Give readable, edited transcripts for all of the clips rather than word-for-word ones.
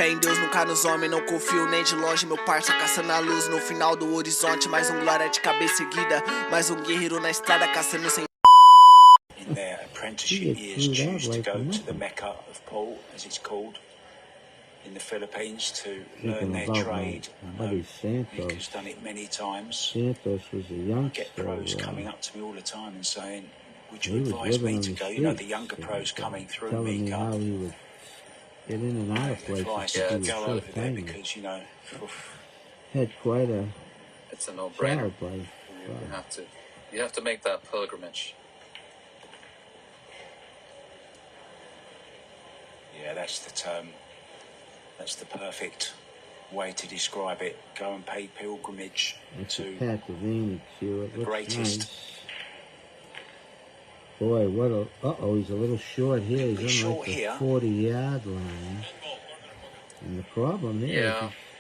fé em Deus, nunca nos homens, não confio nem de longe. Meu parça caçando a luz no final do horizonte. Mais um glória de cabeça erguida, mais um guerreiro na estrada caçando sem... In their apprenticeship years, choose to go to the Mecca of Paul, as it's called, in the Philippines, to learn their trade. Mika's done it many times. Santos was a youngster. I get pros coming up to me all the time and saying, would you advise me to go? You know, the younger pros coming through telling Mika. Me how he would get in and out of places. Yeah, go over there because, you know, had quite a... It's a no-brainer. Place. You have to make that pilgrimage. Yeah, that's the term. That's the perfect way to describe it. Go and pay pilgrimage to the greatest. Nice. Boy, what a... Uh-oh, he's a little short here. He's on like the 40-yard line. And the problem is,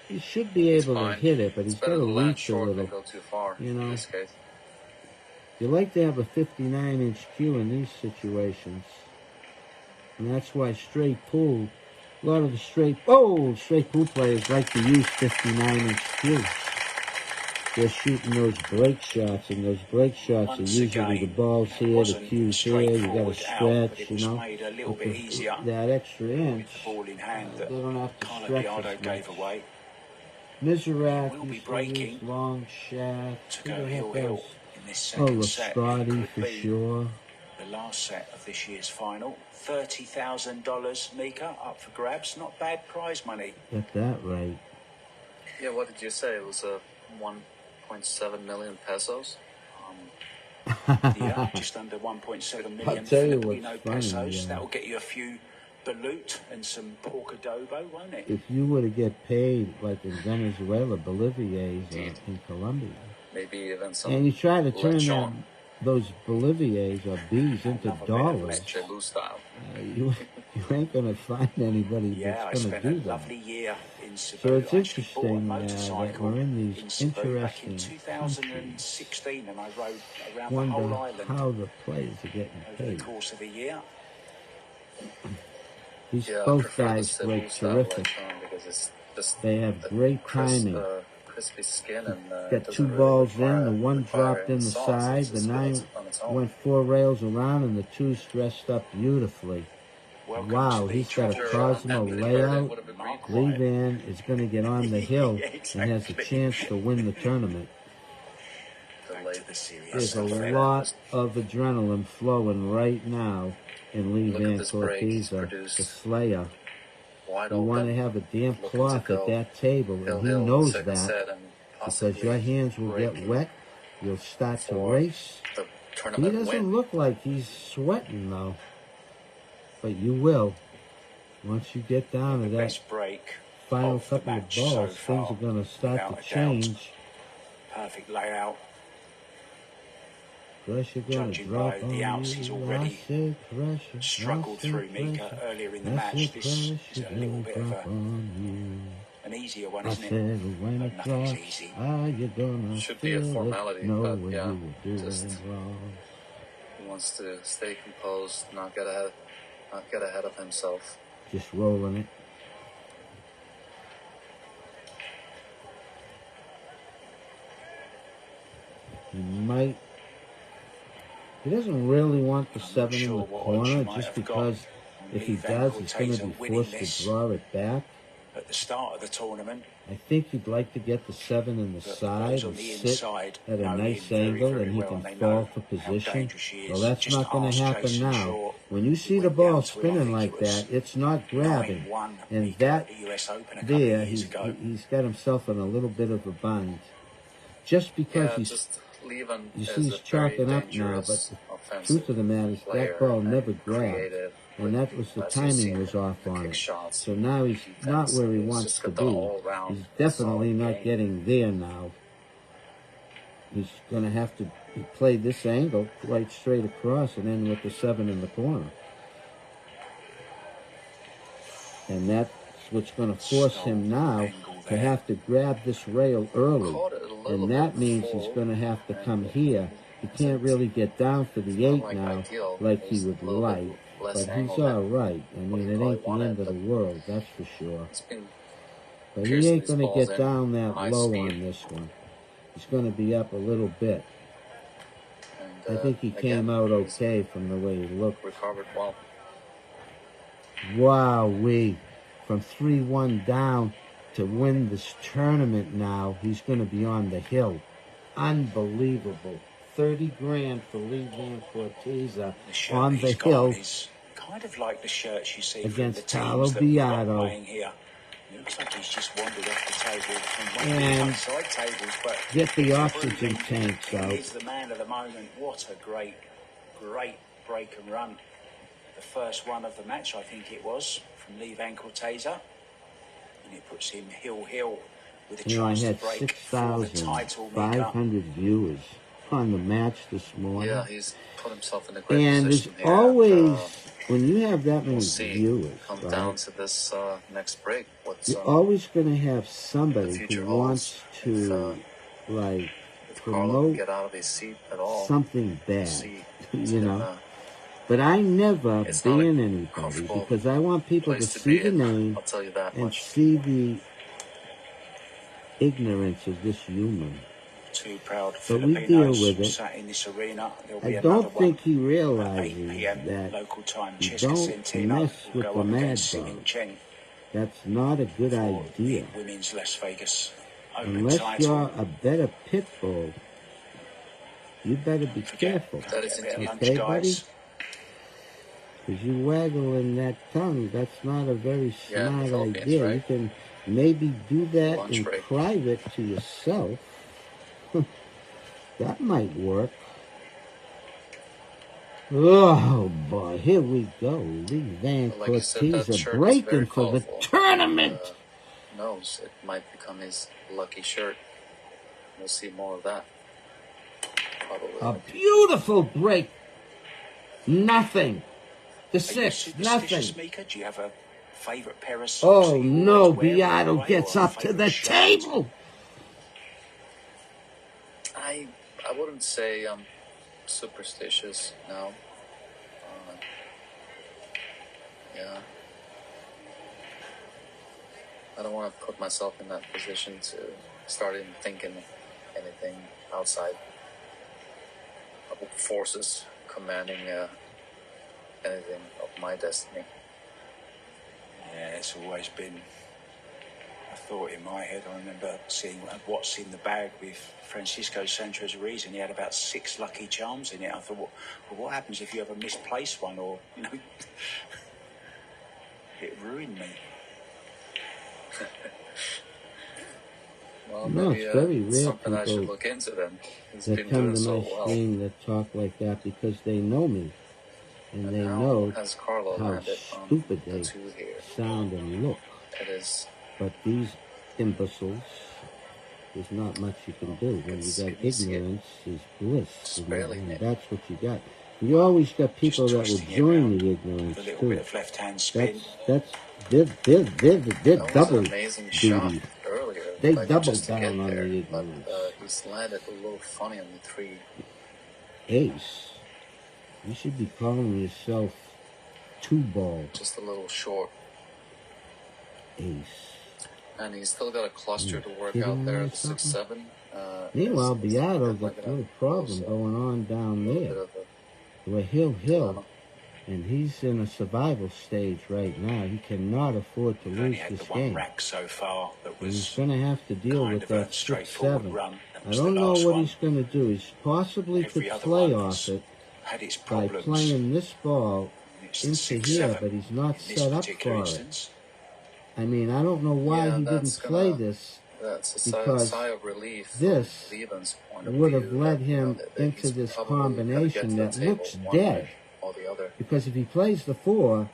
he should be able to hit it, but he's got to reach a little. Go too far, you know, in this case. You like to have a 59-inch cue in these situations. And that's why straight pool, a lot of the straight pool players like to use 59-inch cues. They're shooting those break shots, and those break shots are usually the balls here, the cues here, you got to stretch, you know. That extra inch, they don't have to stretch as much. Miserak, long shaft, to go hill in this second set. For sure. The last set of this year's final. $30,000, Mika, up for grabs. Not bad prize money. Get that right. Yeah, what did you say? It was 1.7 million pesos? Yeah, just under 1.7 million Filipino pesos. Yeah. That will get you a few balut and some pork adobo, won't it? If you were to get paid like in Venezuela, Bolivia's, in Colombia. Maybe even some. And you try to turn those Bolivia's or B's into dollars. You ain't going to find anybody that's going to do that. So it's interesting that we're in these interesting countries. And I rode around wonder the whole island how the players are getting paid. over the course of a year. These both guys break terrific. They have great timing. Crispy skin and got two balls in, the one dropped in the side, the 9 went 4 rails around, and the 2's dressed up beautifully. Wow, he's got a Cosmo layout. Leave in is going to get on the hill and has a chance to win the tournament. There's a lot of adrenaline flowing right now in Lee Van Corteza, the Slayer. You want to have a damp cloth at that table, and he knows that, because your hands will get wet, you'll start to race. He doesn't look like he's sweating, though, but you will. Once you get down to that final couple of balls, things are going to start to change. Perfect layout. Pressure going to drop on the ounces already struggled through Mika earlier in the match. This is a little bit of an easier one, isn't it? But nothing's easy. Should be a formality, but yeah, just he wants to stay composed, not get ahead of himself. Just rolling it. He doesn't really want the 7 in the corner, just because if he does, he's going to be forced to draw it back. At the start of the tournament, I think he'd like to get the 7 in the side and sit at a nice angle, and he can fall for position. Well, that's not going to happen now. When you see the ball spinning like that, it's not grabbing. And that there, he's got himself in a little bit of a bind. Just because you see he's chalking up now, but the truth of the matter is that ball never grabbed, and that was the timing was off on it. So now he's not where he wants to be. He's definitely not getting there now. He's going to have to play this angle right straight across and then with the 7 in the corner. And that's what's going to force him now to have to grab this rail early. And that means he's going to have to come here. He can't really get down for the 8 now like he would like. less But angle he's all than right. I what mean, he it probably ain't the wanted. end of the But world, that's for sure. he's been But he piercing ain't these going to balls get in down that high low speed. on this one. He's going to be up a little bit. And I think he came out okay from the way he looked. Recovered well. Wow-wee. From 3-1 down to win this tournament now, he's going to be on the hill. Unbelievable. 30 grand for Lee Van Corteza on the hill. Is kind of like the shirts you see against from the Paulo teams that we've got Biado. playing here. It looks like he's just wandered off the table from one And of the side tables, but get the oxygen tanks out. He's the man of the moment. What a great break and run. The first one of the match, I think it was, from Lee Van Corteza. And it puts him hill with a chance to break for the title. 6,500 viewers on the match this morning. Yeah, he's put himself in a great and position there's here. always, when you have that many We'll viewers, come right, down to this next break. you're always going to have somebody who wants to, like, promote get out of his seat at all. something bad, you know. But I never ban anybody because I want people to see the name and see the ignorance of this human. Two proud But we deal Filipinos with it. sat in this arena. I don't think he realizes 8 p.m. that local time. you don't mess with the mad bug. That's not a good idea. Women's Las Vegas Unless you're a better pit bull, you better be careful. Okay, buddy? Because you waggling that tongue, that's not a very smart idea. Right? You can maybe do that in private to yourself. That might work. Oh, boy, here we go. Lee Van Corteza breaking for the tournament. Knows it might become his lucky shirt. We'll see more of that. Probably. A beautiful break. Nothing. The six, nothing. Do you have a favorite pair of socks? Oh, no, Biado gets up to the table. I wouldn't say I'm superstitious now. Yeah. I don't want to put myself in that position to start even thinking anything outside of forces commanding anything of my destiny. Yeah, it's always been a thought in my head. I remember seeing What's in the Bag with Francisco Sanchez-Ruiz, and he had about 6 lucky charms in it. I thought, well, what happens if you ever misplace one, or, you know, it ruined me. Well, no, maybe, it's very rare something I should look into then. That come to my stream that talk like that because they know me. And they know how stupid they sound and look. But these imbeciles, there's not much you can do. When you got ignorance is bliss. And that's what you got. You always got people that will join the ignorance too. They're double duty. They double down on the ignorance. He's landed a little funny on the 3. Ace. You should be calling yourself 2-ball. Just a little short. Ace. And he's still got a cluster to work out there at 6-7. Meanwhile, Biado's got a little problem going on down there. Where Hill. And he's in a survival stage right now. He cannot afford to lose this game. So far that was he's going to have to deal with that 6-7. I don't know what he's going to do. He's possibly could play off it by playing this ball into here, but he's not set up for it. I mean, I don't know why he didn't play this, because this would have led him into this combination that looks dead. Because if he plays the 4,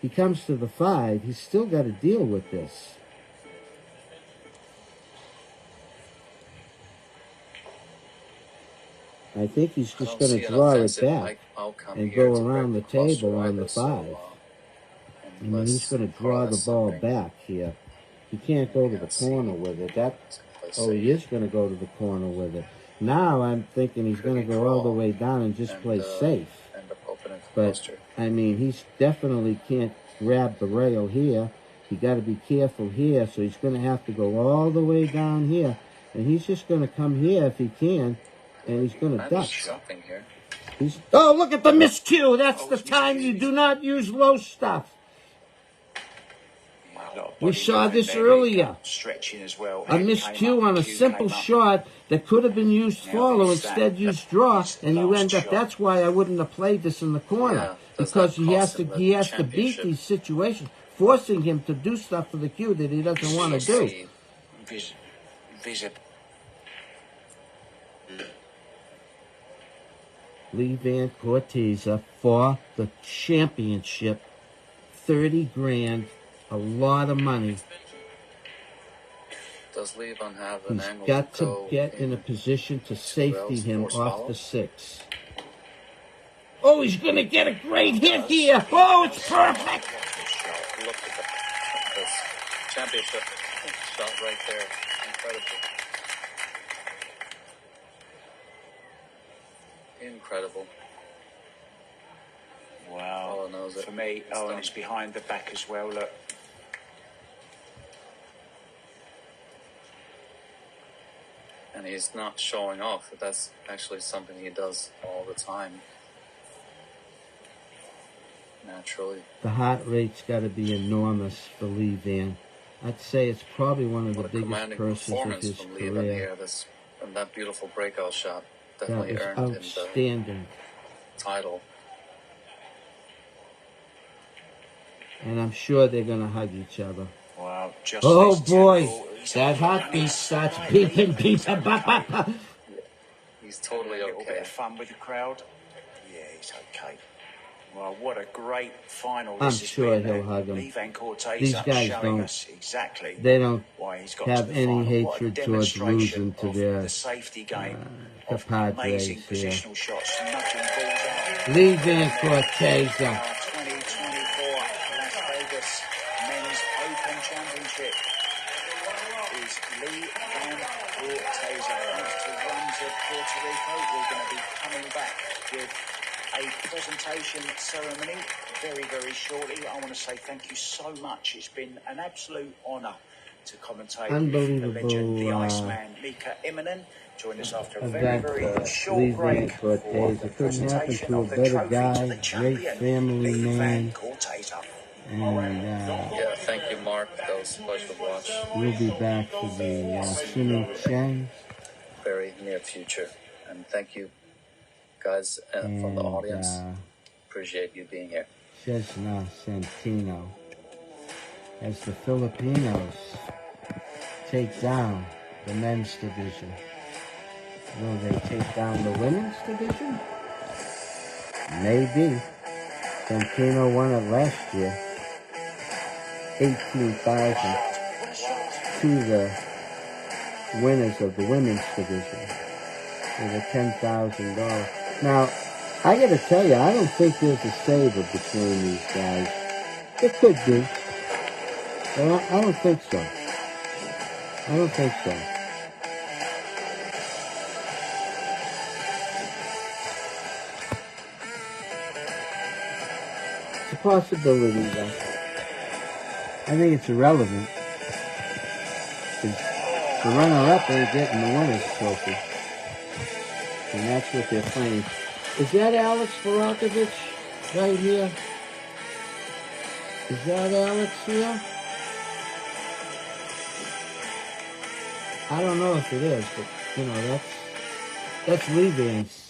he comes to the 5, he's still got to deal with this. I think he's just going to draw it back and go around the table on the 5. I mean, he's going to draw the ball back here. He can't go to the corner with it. He is going to go to the corner with it. Now I'm thinking he's going to go all the way down and just play safe. But, I mean, he's definitely can't grab the rail here. You got to be careful here, so he's going to have to go all the way down here. And he's just going to come here if he can, and he's going to duck. Oh, look at the miscue. That's the time you do not use low stuff. We saw this earlier. A miscue on a simple shot that could have been used follow, instead used draw, and you end up. That's why I wouldn't have played this in the corner, because he has to beat these situations, forcing him to do stuff for the cue that he doesn't want to do. Lee Van Corteza for the championship. 30 grand, a lot of money. Does Lee Van have an angle? He's got to get in a position to safety him off the 6. Oh, he's going to get a great hit here. Oh, it's perfect. Look at this championship shot right there. Incredible. Incredible. Wow. For me, and it's behind the back as well, look. And he's not showing off. That's actually something he does all the time. Naturally. The heart rate's got to be enormous for Lee Van. I'd say it's probably one of the biggest purses of his career. And that beautiful breakout shot definitely that earned was outstanding. Him the title. And I'm sure they're going to hug each other. Wow. Oh, boy. That heartbeat starts beeping, beeping, bop, bop, bop. He's totally okay. A little bit of fun with the crowd. Yeah, he's okay. Well, what a great final. I'm sure he'll hug him. These guys don't. Exactly they don't why he's got have any hatred towards losing to their the safety game of amazing positional shots, nudging balls out. Lee Van Corteza. 2024 Las Vegas Men's Open Championship is Lee Van Corteza. Thanks to Runs of Puerto Rico, we're going to be coming back with a presentation ceremony very, very shortly. I want to say thank you so much. It's been an absolute honour to commentate with the legend, the Iceman, Mika Immonen. Join us after a very, very short break for the presentation of the trophy to the champion, Lee Van Corteza. And yeah, thank you, Mark. That was a pleasure to watch. We'll be back for the Swimming Chang. Very near future. And thank you, guys, from the audience. Appreciate you being here. Chesna Santino. As the Filipinos take down the men's division. Will they take down the women's division? Maybe. Santino won it last year. 18,000 to the winners of the women's division with a $10,000. Now, I got to tell you, I don't think there's a saver between these guys. It could be. But I don't think so. I don't think so. It's a possibility, though. I think it's irrelevant. The runner-up ain't getting the winner's trophy. And that's what they're playing. Is that Alex Varakovich right here? Is that Alex here? I don't know if it is, but, you know, that's Lee Van's